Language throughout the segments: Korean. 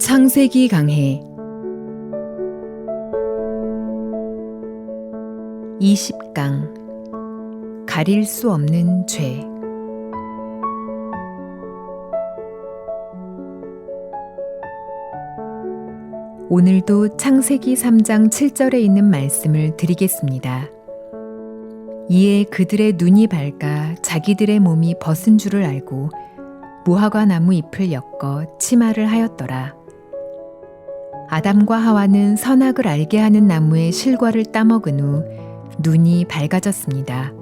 창세기 강해 20강 가릴 수 없는 죄. 오늘도 창세기 3장 7절에 있는 말씀을 드리겠습니다. 이에 그들의 눈이 밝아 자기들의 몸이 벗은 줄을 알고 무화과 나무 잎을 엮어 치마를 하였더라. 아담과 하와는 선악을 알게 하는 나무의 실과를 따먹은 후 눈이 밝아졌습니다.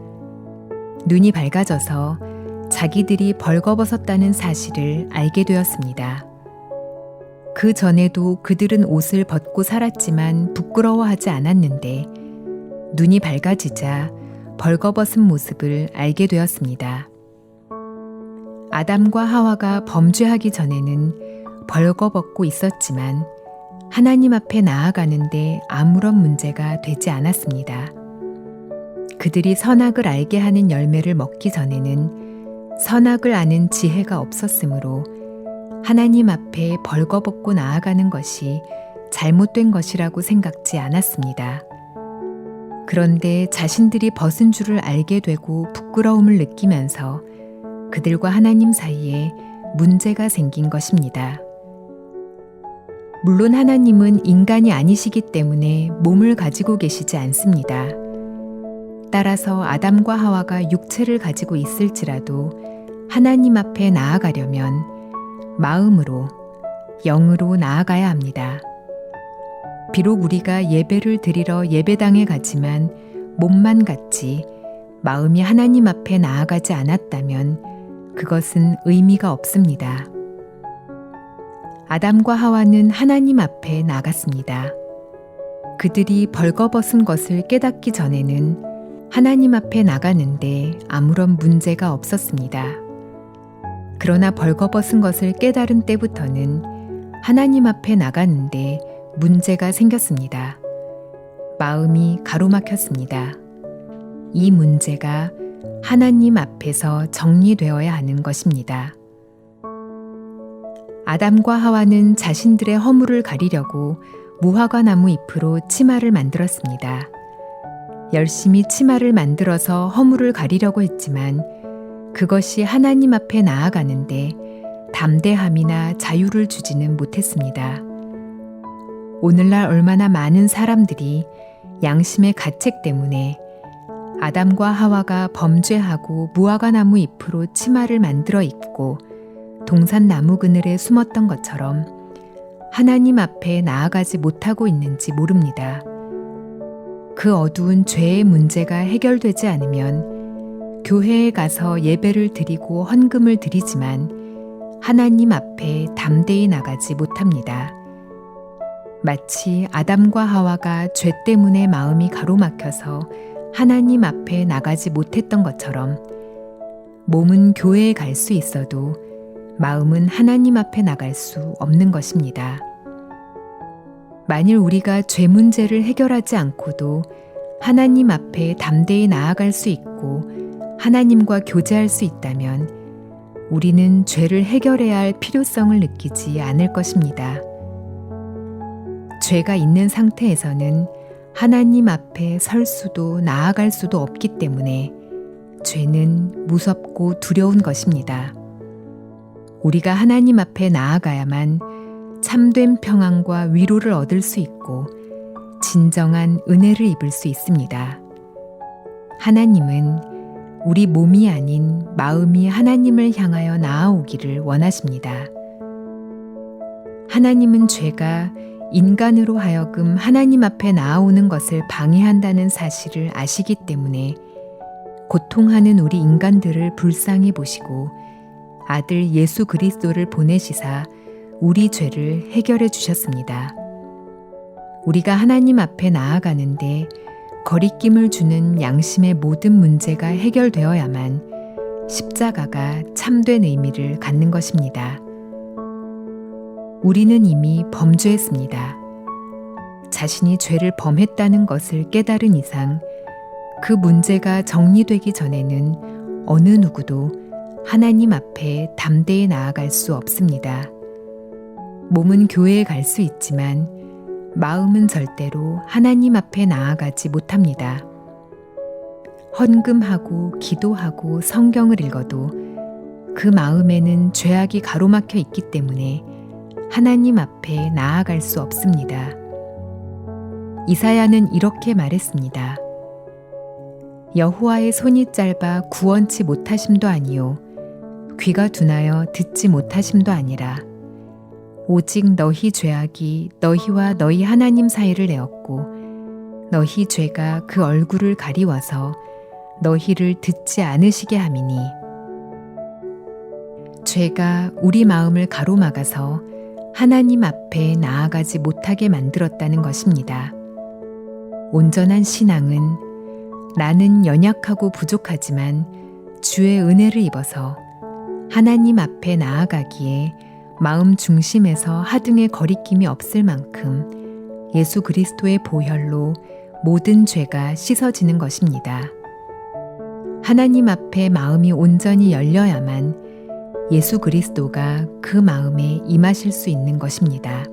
눈이 밝아져서 자기들이 벌거벗었다는 사실을 알게 되었습니다. 그 전에도 그들은 옷을 벗고 살았지만 부끄러워하지 않았는데 눈이 밝아지자 벌거벗은 모습을 알게 되었습니다. 아담과 하와가 범죄하기 전에는 벌거벗고 있었지만 하나님 앞에 나아가는데 아무런 문제가 되지 않았습니다. 그들이 선악을 알게 하는 열매를 먹기 전에는 선악을 아는 지혜가 없었으므로 하나님 앞에 벌거벗고 나아가는 것이 잘못된 것이라고 생각지 않았습니다. 그런데 자신들이 벗은 줄을 알게 되고 부끄러움을 느끼면서 그들과 하나님 사이에 문제가 생긴 것입니다. 물론 하나님은 인간이 아니시기 때문에 몸을 가지고 계시지 않습니다. 따라서 아담과 하와가 육체를 가지고 있을지라도 하나님 앞에 나아가려면 마음으로, 영으로 나아가야 합니다. 비록 우리가 예배를 드리러 예배당에 가지만 몸만 갔지 마음이 하나님 앞에 나아가지 않았다면 그것은 의미가 없습니다. 아담과 하와는 하나님 앞에 나갔습니다. 그들이 벌거벗은 것을 깨닫기 전에는 하나님 앞에 나가는데 아무런 문제가 없었습니다. 그러나 벌거벗은 것을 깨달은 때부터는 하나님 앞에 나가는데 문제가 생겼습니다. 마음이 가로막혔습니다. 이 문제가 하나님 앞에서 정리되어야 하는 것입니다. 아담과 하와는 자신들의 허물을 가리려고 무화과 나무 잎으로 치마를 만들었습니다. 열심히 치마를 만들어서 허물을 가리려고 했지만 그것이 하나님 앞에 나아가는데 담대함이나 자유를 주지는 못했습니다. 오늘날 얼마나 많은 사람들이 양심의 가책 때문에 아담과 하와가 범죄하고 무화과 나무 잎으로 치마를 만들어 입고 동산 나무 그늘에 숨었던 것처럼 하나님 앞에 나아가지 못하고 있는지 모릅니다. 그 어두운 죄의 문제가 해결되지 않으면 교회에 가서 예배를 드리고 헌금을 드리지만 하나님 앞에 담대히 나가지 못합니다. 마치 아담과 하와가 죄 때문에 마음이 가로막혀서 하나님 앞에 나가지 못했던 것처럼 몸은 교회에 갈 수 있어도 마음은 하나님 앞에 나갈 수 없는 것입니다. 만일 우리가 죄 문제를 해결하지 않고도 하나님 앞에 담대히 나아갈 수 있고 하나님과 교제할 수 있다면 우리는 죄를 해결해야 할 필요성을 느끼지 않을 것입니다. 죄가 있는 상태에서는 하나님 앞에 설 수도 나아갈 수도 없기 때문에 죄는 무섭고 두려운 것입니다. 우리가 하나님 앞에 나아가야만 참된 평안과 위로를 얻을 수 있고 진정한 은혜를 입을 수 있습니다. 하나님은 우리 몸이 아닌 마음이 하나님을 향하여 나아오기를 원하십니다. 하나님은 죄가 인간으로 하여금 하나님 앞에 나아오는 것을 방해한다는 사실을 아시기 때문에 고통하는 우리 인간들을 불쌍히 보시고 아들 예수 그리스도를 보내시사 우리 죄를 해결해 주셨습니다. 우리가 하나님 앞에 나아가는데 거리낌을 주는 양심의 모든 문제가 해결되어야만 십자가가 참된 의미를 갖는 것입니다. 우리는 이미 범죄했습니다. 자신이 죄를 범했다는 것을 깨달은 이상 그 문제가 정리되기 전에는 어느 누구도 하나님 앞에 담대히 나아갈 수 없습니다. 몸은 교회에 갈 수 있지만 마음은 절대로 하나님 앞에 나아가지 못합니다. 헌금하고 기도하고 성경을 읽어도 그 마음에는 죄악이 가로막혀 있기 때문에 하나님 앞에 나아갈 수 없습니다. 이사야는 이렇게 말했습니다. 여호와의 손이 짧아 구원치 못하심도 아니요 귀가 둔하여 듣지 못하심도 아니라 오직 너희 죄악이 너희와 너희 하나님 사이를 내었고 너희 죄가 그 얼굴을 가리워서 너희를 듣지 않으시게 함이니 죄가 우리 마음을 가로막아서 하나님 앞에 나아가지 못하게 만들었다는 것입니다. 온전한 신앙은 나는 연약하고 부족하지만 주의 은혜를 입어서 하나님 앞에 나아가기에 마음 중심에서 하등의 거리낌이 없을 만큼 예수 그리스도의 보혈로 모든 죄가 씻어지는 것입니다. 하나님 앞에 마음이 온전히 열려야만 예수 그리스도가 그 마음에 임하실 수 있는 것입니다.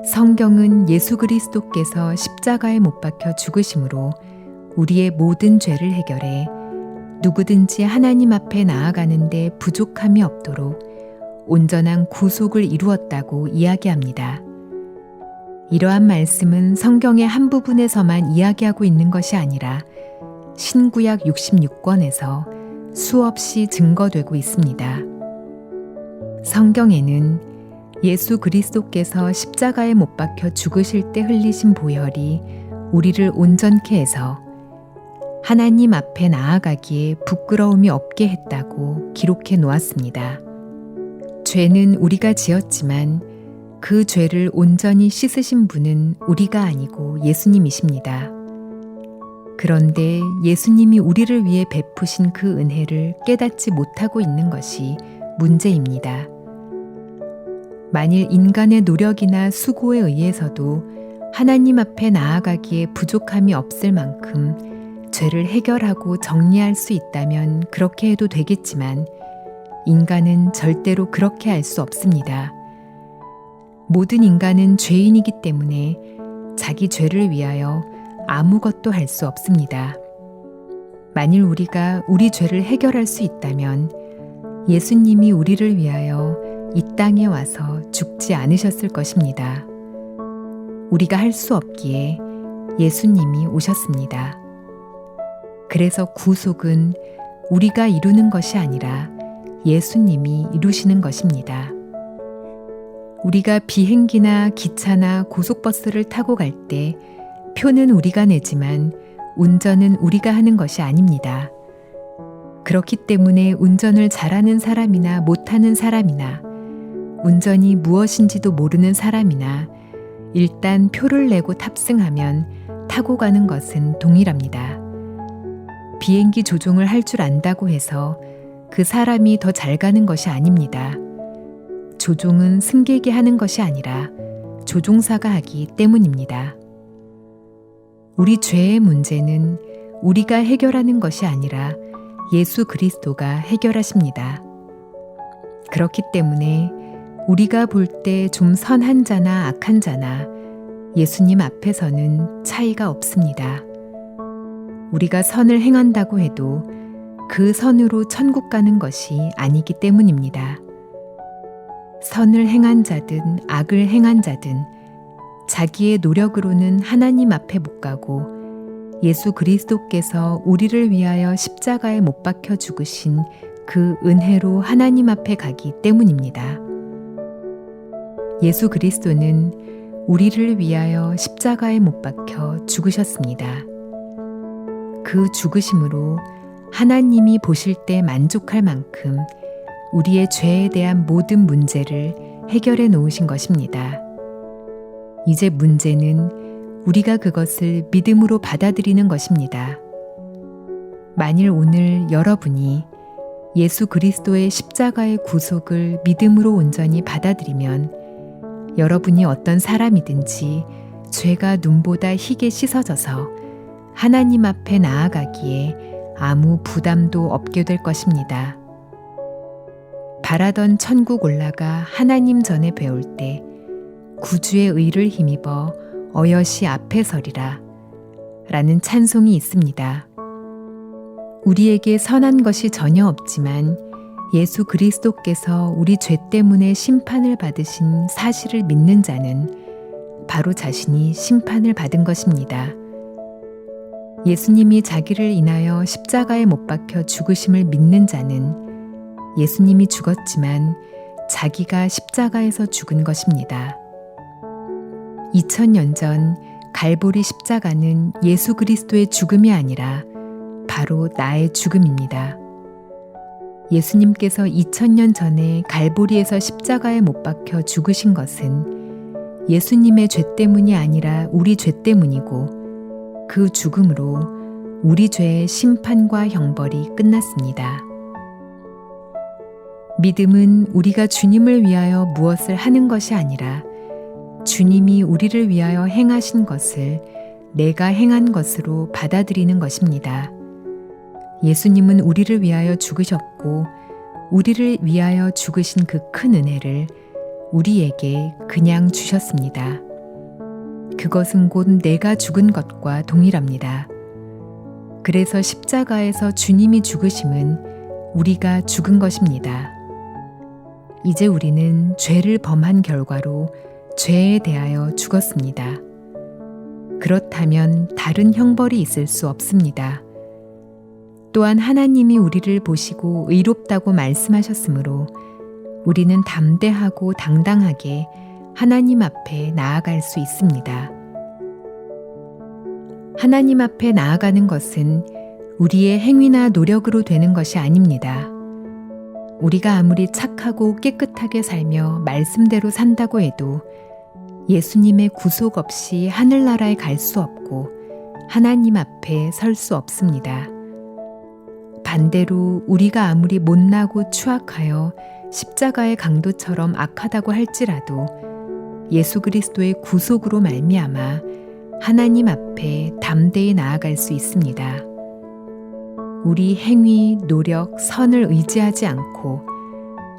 성경은 예수 그리스도께서 십자가에 못 박혀 죽으심으로 우리의 모든 죄를 해결해 누구든지 하나님 앞에 나아가는데 부족함이 없도록 온전한 구속을 이루었다고 이야기합니다. 이러한 말씀은 성경의 한 부분에서만 이야기하고 있는 것이 아니라 신구약 66권에서 수없이 증거되고 있습니다. 성경에는 예수 그리스도께서 십자가에 못 박혀 죽으실 때 흘리신 보혈이 우리를 온전케 해서 하나님 앞에 나아가기에 부끄러움이 없게 했다고 기록해 놓았습니다. 죄는 우리가 지었지만 그 죄를 온전히 씻으신 분은 우리가 아니고 예수님이십니다. 그런데 예수님이 우리를 위해 베푸신 그 은혜를 깨닫지 못하고 있는 것이 문제입니다. 만일 인간의 노력이나 수고에 의해서도 하나님 앞에 나아가기에 부족함이 없을 만큼 죄를 해결하고 정리할 수 있다면 그렇게 해도 되겠지만 인간은 절대로 그렇게 할 수 없습니다. 모든 인간은 죄인이기 때문에 자기 죄를 위하여 아무것도 할 수 없습니다. 만일 우리가 우리 죄를 해결할 수 있다면 예수님이 우리를 위하여 이 땅에 와서 죽지 않으셨을 것입니다. 우리가 할 수 없기에 예수님이 오셨습니다. 그래서 구속은 우리가 이루는 것이 아니라 예수님이 이루시는 것입니다. 우리가 비행기나 기차나 고속버스를 타고 갈 때 표는 우리가 내지만 운전은 우리가 하는 것이 아닙니다. 그렇기 때문에 운전을 잘하는 사람이나 못하는 사람이나 운전이 무엇인지도 모르는 사람이나 일단 표를 내고 탑승하면 타고 가는 것은 동일합니다. 비행기 조종을 할 줄 안다고 해서 그 사람이 더 잘 가는 것이 아닙니다. 조종은 승객이 하는 것이 아니라 조종사가 하기 때문입니다. 우리 죄의 문제는 우리가 해결하는 것이 아니라 예수 그리스도가 해결하십니다. 그렇기 때문에 우리가 볼 때 좀 선한 자나 악한 자나 예수님 앞에서는 차이가 없습니다. 우리가 선을 행한다고 해도 그 선으로 천국 가는 것이 아니기 때문입니다. 선을 행한 자든 악을 행한 자든 자기의 노력으로는 하나님 앞에 못 가고 예수 그리스도께서 우리를 위하여 십자가에 못 박혀 죽으신 그 은혜로 하나님 앞에 가기 때문입니다. 예수 그리스도는 우리를 위하여 십자가에 못 박혀 죽으셨습니다. 그 죽으심으로 하나님이 보실 때 만족할 만큼 우리의 죄에 대한 모든 문제를 해결해 놓으신 것입니다. 이제 문제는 우리가 그것을 믿음으로 받아들이는 것입니다. 만일 오늘 여러분이 예수 그리스도의 십자가의 구속을 믿음으로 온전히 받아들이면 여러분이 어떤 사람이든지 죄가 눈보다 희게 씻어져서 하나님 앞에 나아가기에 아무 부담도 없게 될 것입니다. 바라던 천국 올라가 하나님 전에 배울 때 구주의 의를 힘입어 어여시 앞에 서리라 라는 찬송이 있습니다. 우리에게 선한 것이 전혀 없지만 예수 그리스도께서 우리 죄 때문에 심판을 받으신 사실을 믿는 자는 바로 자신이 심판을 받은 것입니다. 예수님이 자기를 인하여 십자가에 못 박혀 죽으심을 믿는 자는 예수님이 죽었지만 자기가 십자가에서 죽은 것입니다. 2000년 전 갈보리 십자가는 예수 그리스도의 죽음이 아니라 바로 나의 죽음입니다. 예수님께서 2000년 전에 갈보리에서 십자가에 못 박혀 죽으신 것은 예수님의 죄 때문이 아니라 우리 죄 때문이고 그 죽음으로 우리 죄의 심판과 형벌이 끝났습니다. 믿음은 우리가 주님을 위하여 무엇을 하는 것이 아니라 주님이 우리를 위하여 행하신 것을 내가 행한 것으로 받아들이는 것입니다. 예수님은 우리를 위하여 죽으셨고 우리를 위하여 죽으신 그 큰 은혜를 우리에게 그냥 주셨습니다. 그것은 곧 내가 죽은 것과 동일합니다. 그래서 십자가에서 주님이 죽으심은 우리가 죽은 것입니다. 이제 우리는 죄를 범한 결과로 죄에 대하여 죽었습니다. 그렇다면 다른 형벌이 있을 수 없습니다. 또한 하나님이 우리를 보시고 의롭다고 말씀하셨으므로 우리는 담대하고 당당하게 하나님 앞에 나아갈 수 있습니다. 하나님 앞에 나아가는 것은 우리의 행위나 노력으로 되는 것이 아닙니다. 우리가 아무리 착하고 깨끗하게 살며 말씀대로 산다고 해도 예수님의 구속 없이 하늘나라에 갈 수 없고 하나님 앞에 설 수 없습니다. 반대로 우리가 아무리 못나고 추악하여 십자가의 강도처럼 악하다고 할지라도 예수 그리스도의 구속으로 말미암아 하나님 앞에 담대히 나아갈 수 있습니다. 우리 행위, 노력, 선을 의지하지 않고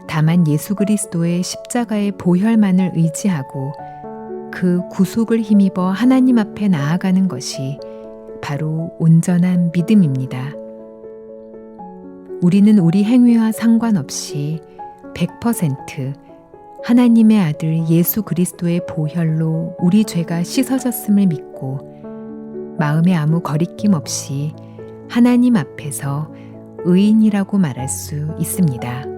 다만 예수 그리스도의 십자가의 보혈만을 의지하고 그 구속을 힘입어 하나님 앞에 나아가는 것이 바로 온전한 믿음입니다. 우리는 우리 행위와 상관없이 100% 하나님의 아들 예수 그리스도의 보혈로 우리 죄가 씻어졌음을 믿고 마음에 아무 거리낌 없이 하나님 앞에서 의인이라고 말할 수 있습니다.